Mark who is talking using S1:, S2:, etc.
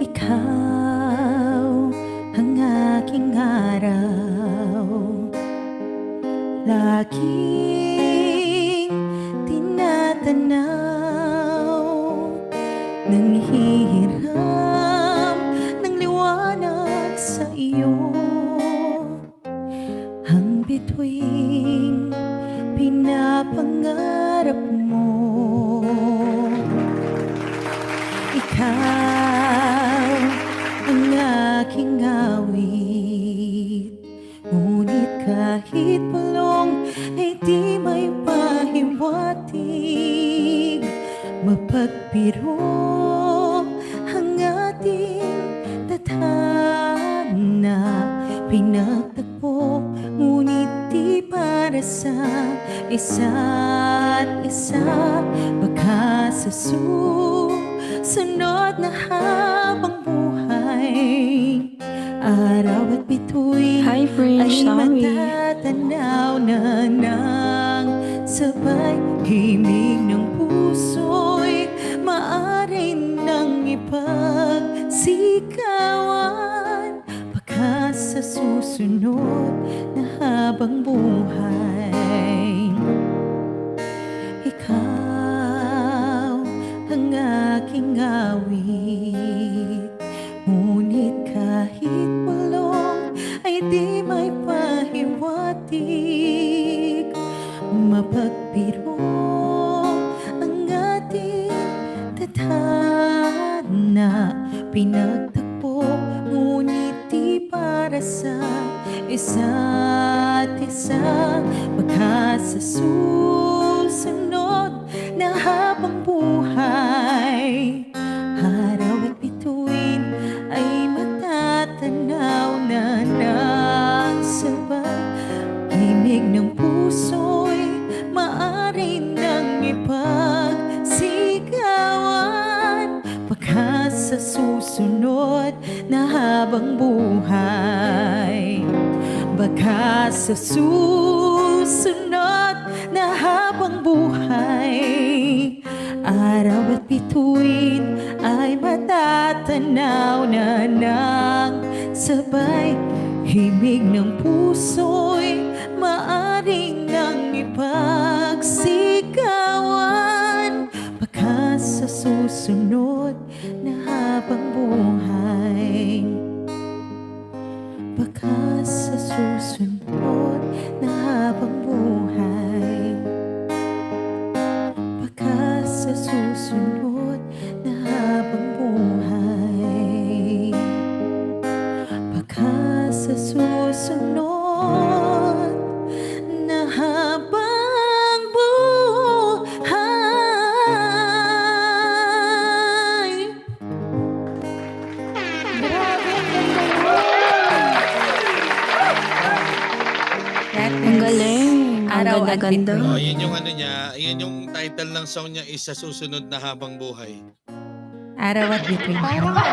S1: Ikaw ang aking araw, laging tinatanaw, nanghihiram ng liwanag sa iyo, ang bituing pinapangarap mo. Ikaw ang aking awit, ngunit kahit bulong ay di may pahiwatig. Mapagpiro ang ating tadhana, pinagtagpo ngunit di para sa isa't isa. Baka sa sunod na habang buhay, araw at bituin
S2: Hi, friend.
S1: ay
S2: Sorry.
S1: matatanaw na ng sabay. Himig ng puso'y maaari nang ipagsigawan, baka sa susunod na habang buhay. Ikaw ang aking awit, ngunit kahit bulong ay di may pahiwatig. Mapagpiro ang ating tadhana, pinagtagpo ngunit di para sa isa't isa. Baka sa susunod na habang buhay, araw at bituin ay matatanaw na ng sabay. Himig ng puso'y maaari nang ipagsigawan, baka sa susunod na habang buhay. Baka sa susunod na habang buhay, araw at bituin ay matatanaw na ng sabay. Himig ng puso'y maaring nang ipagsigawan, baka sa susunod na habang buhay. Baka sa susunod na habang buhay, baka sa susunod na habang buhay, baka sa susunod na habang buhay.
S2: Grabe, ang galing. Ang
S1: Araw at
S2: ganda-ganda.
S1: bituin.
S3: Oh, yun yung ano niya, yun yung title ng song niya is Sa Susunod na Habang Buhay.
S1: Araw at bituin.
S3: Araw at